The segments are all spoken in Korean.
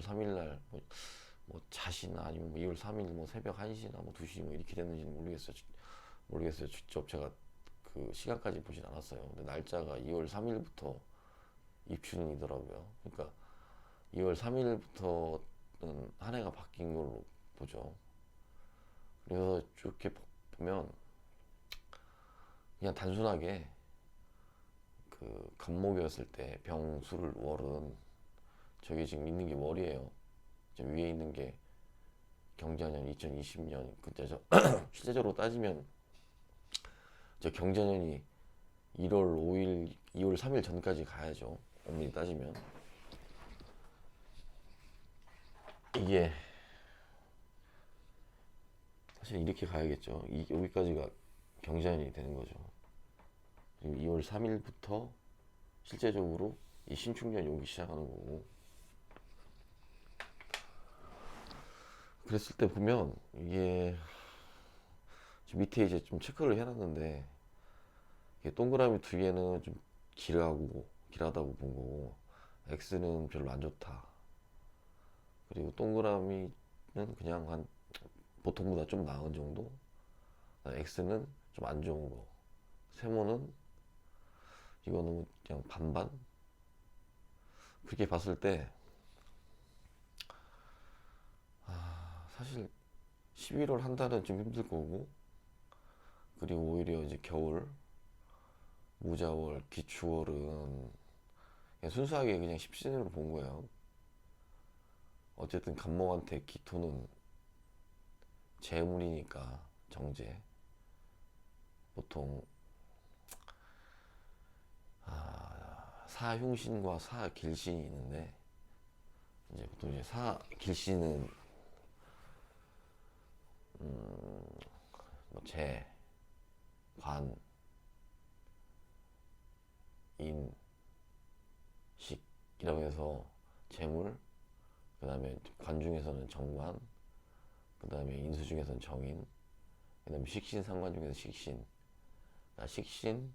2월 3일 날 뭐 자시나 아니면 뭐 2월 3일 뭐 새벽 1시나 뭐 2시 뭐 이렇게 됐는지는 모르겠어요. 직접 제가 그 시간까지 보진 않았어요. 근데 날짜가 2월 3일부터 입춘이더라고요. 그러니까 2월 3일부터는 한 해가 바뀐 걸로 보죠. 그래서 쭉 이렇게 보면 그냥 단순하게 그 간목이었을 때 병수를 월은 저기 지금 있는 게 월이에요. 저 위에 있는 게 경자년 2020년 그때죠. 실제적으로 따지면 저 경자년이 1월 5일, 2월 3일 전까지 가야죠. 엄밀히 따지면 이게 사실 이렇게 가야겠죠. 여기까지가 경자년이 되는 거죠. 그리고 2월 3일부터 실제적으로 이 신축년이 오기 시작하는 거고 그랬을 때 보면 이게 밑에 이제 좀 체크를 해놨는데 이게 동그라미 두 개는 좀 길하다고 본 거고 X는 별로 안 좋다. 그리고 동그라미는 그냥 한 보통보다 좀 나은 정도. X는 좀 안 좋은 거. 세모는 이거는 그냥 반반. 그렇게 봤을 때 사실 11월 한 달은 좀 힘들 거고 그리고 오히려 이제 겨울 무자월 기추월은 그냥 순수하게 그냥 십신으로 본 거예요. 어쨌든 간목한테 기토는 재물이니까 정제 보통 사흉신과 사길신이 있는데 이제 보통 이제 사길신은 뭐 재, 관, 인, 식이라고 해서 재물, 그 다음에 관 중에서는 정관, 그 다음에 인수 중에서는 정인, 그 다음에 식신, 상관 중에서 식신. 식신,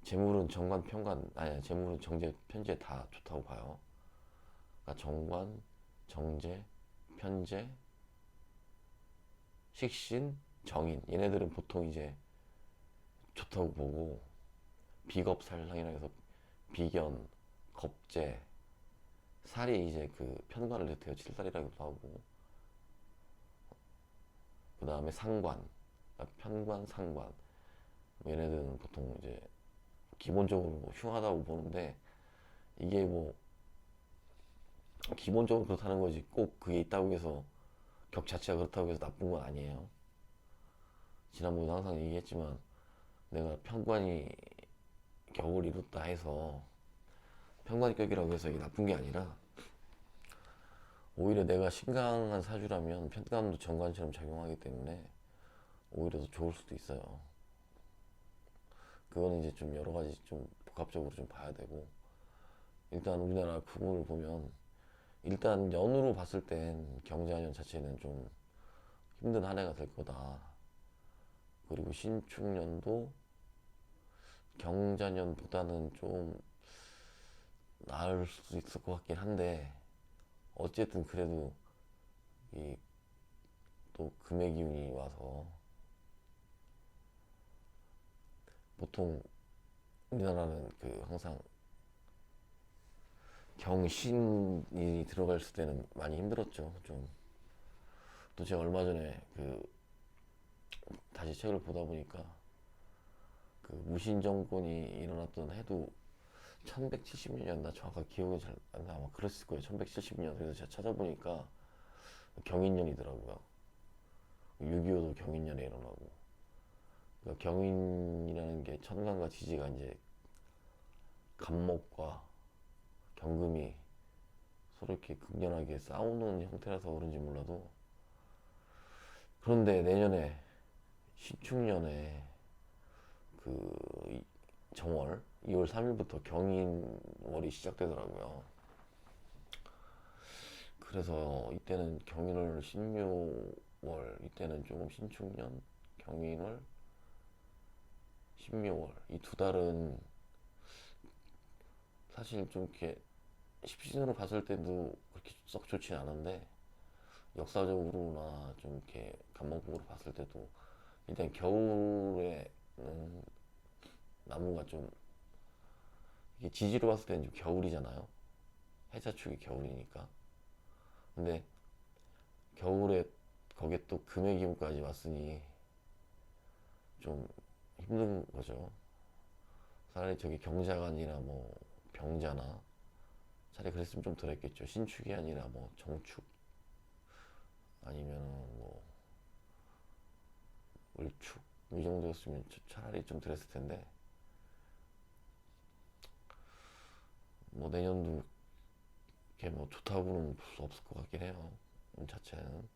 재물은 정관, 편관, 아니 재물은 정제, 편제 다 좋다고 봐요. 그러니까 정관, 정제, 편제, 식신, 정인 얘네들은 보통 이제 좋다고 보고 비겁살상이라 해서 비견, 겁재, 살이 이제 그 편관을 대체해요. 칠살이라고도 하고 그 다음에 상관, 그러니까 편관, 상관 뭐 얘네들은 보통 이제 기본적으로 뭐 흉하다고 보는데 이게 뭐 기본적으로 그렇다는 거지 꼭 그게 있다고 해서 격 자체가 그렇다고 해서 나쁜 건 아니에요. 지난번에 항상 얘기했지만 내가 편관이 격을 이뤘다 해서 편관격이라고 해서 이게 나쁜 게 아니라 오히려 내가 신강한 사주라면 편관도 정관처럼 작용하기 때문에 오히려 더 좋을 수도 있어요. 그거는 이제 좀 여러 가지 좀 복합적으로 좀 봐야 되고 일단 우리나라 구분을 보면 일단 연으로 봤을 땐 경자년 자체는 좀 힘든 한 해가 될 거다. 그리고 신축년도 경자년보다는 좀 나을 수도 있을 것 같긴 한데 어쨌든 그래도 이 또 금의 기운이 와서 보통 우리나라는 그 항상 경신이 들어갈 때는 많이 힘들었죠. 좀 또 제가 얼마 전에 그 다시 책을 보다 보니까 그 무신 정권이 일어났던 해도 1170년이었나 정확하게 기억이 잘 안 나. 아마 그랬을 거예요. 1170년. 그래서 제가 찾아보니까 경인년이더라고요. 6.25도 경인년에 일어나고. 그러니까 경인이라는 게 천간과 지지가 이제 간목과 경금이 서로 이렇게 극렬하게 싸우는 형태라서 그런지 몰라도 그런데 내년에 신축년에 그 정월 2월 3일부터 경인월이 시작되더라고요. 그래서 이때는 경인월 신묘월 이때는 조금 신축년 경인월 신묘월 이 두 달은 사실 좀 이렇게 10시즌으로 봤을 때도 그렇게 썩 좋진 않은데 역사적으로나 좀 이렇게 감목적으로 봤을 때도 일단 겨울에는 나무가 좀 이게 지지로 봤을 때는 좀 겨울이잖아요. 해자축이 겨울이니까. 근데 겨울에 거기에 또 금의 기운까지 왔으니 좀 힘든 거죠. 차라리 저기 경자간이나 뭐 병자나 차라리 그랬으면 좀 덜했겠죠. 신축이 아니라 뭐 정축 아니면 뭐 을축 이 정도였으면 차라리 좀 덜했을 텐데 뭐 내년도 이렇게 뭐 좋다고는 볼 수 없을 것 같긴 해요. 자체는.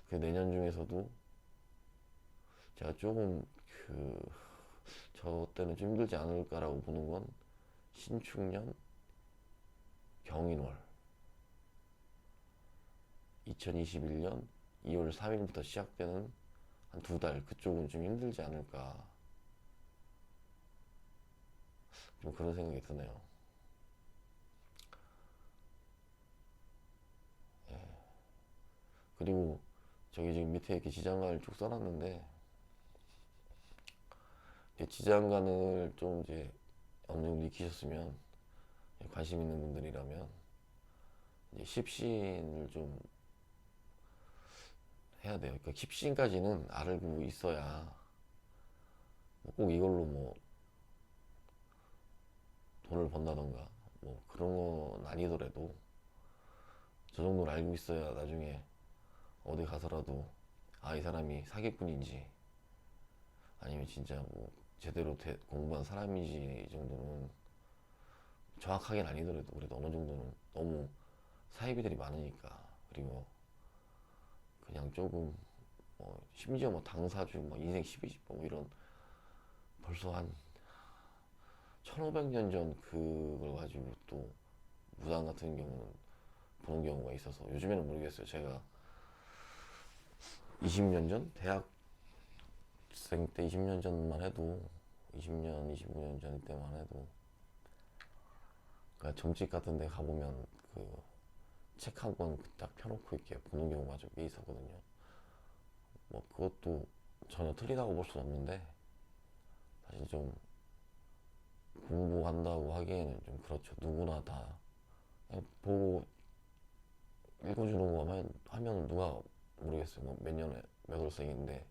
그 내년 중에서도 제가 조금 그 저 때는 좀 힘들지 않을까라고 보는 건 신축년 경인월 2021년 2월 3일부터 시작되는 한 2달 그쪽은 좀 힘들지 않을까 좀 그런 생각이 드네요. 예. 그리고 저기 지금 밑에 이렇게 지장간을 쭉 써놨는데 지장간을 좀 이제 어느 정도 익히셨으면 관심 있는 분들이라면 이제 십신을 좀 해야 돼요. 그러니까 십신까지는 알고 있어야 뭐꼭 이걸로 뭐 돈을 번다던가 뭐 그런 건 아니더라도 저 정도는 알고 있어야 나중에 어디 가서라도 아 이 사람이 사기꾼인지 아니면 진짜 뭐 제대로 공부한 사람인지 이 정도는 정확하게는 아니더라도 그래도 어느 정도는 너무 사이비들이 많으니까 그리고 그냥 조금 뭐 심지어 뭐 당사주 뭐 인생 12집 뭐 이런 벌써 한 1500년 전 그걸 가지고 또 무당 같은 경우는 보는 경우가 있어서 요즘에는 모르겠어요. 제가 20년 전 대학생 때 20년 전만 해도 20년 25년 전 때만 해도 그러니까 점집 같은 데 가보면 그 책 한 권 딱 펴놓고 이렇게 보는 경우가 좀 꽤 있었거든요. 뭐 그것도 전혀 틀리다고 볼 수는 없는데 사실 좀 공부한다고 하기에는 좀 그렇죠. 누구나 다 그냥 보고 읽어주는 거만 하면 누가 모르겠어요. 뭐 몇 년에 몇 월생인데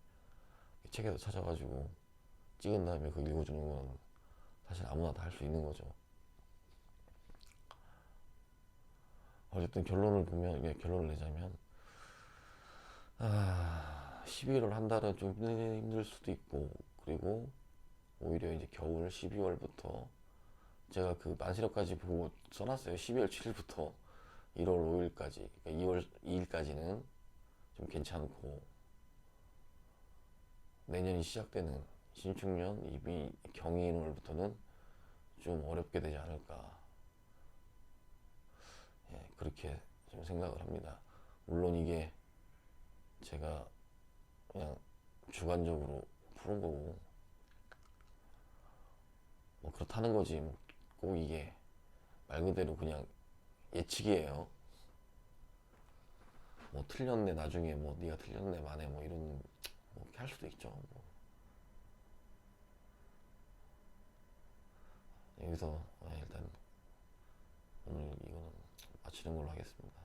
책에서 찾아가지고 찍은 다음에 그거 읽어주는 건 사실 아무나 다 할 수 있는 거죠. 어쨌든 결론을 보면 이게 결론을 내자면 12월 한 달은 좀 힘들 수도 있고 그리고 오히려 이제 겨울 12월부터 제가 그 만시력까지 보고 써놨어요. 12월 7일부터 1월 5일까지 그러니까 2월 2일까지는 좀 괜찮고 내년이 시작되는 신축년 이비 경인월부터는 좀 어렵게 되지 않을까 그렇게 좀 생각을 합니다. 물론 이게 제가 그냥 주관적으로 푸는 거고 뭐 그렇다는 거지 뭐꼭 이게 말 그대로 그냥 예측이에요. 뭐 틀렸네 나중에 뭐 네가 틀렸네 만에 뭐 이런 뭐 이렇게 할 수도 있죠. 뭐. 여기서 일단 오늘 이거는 마치는 걸로 하겠습니다.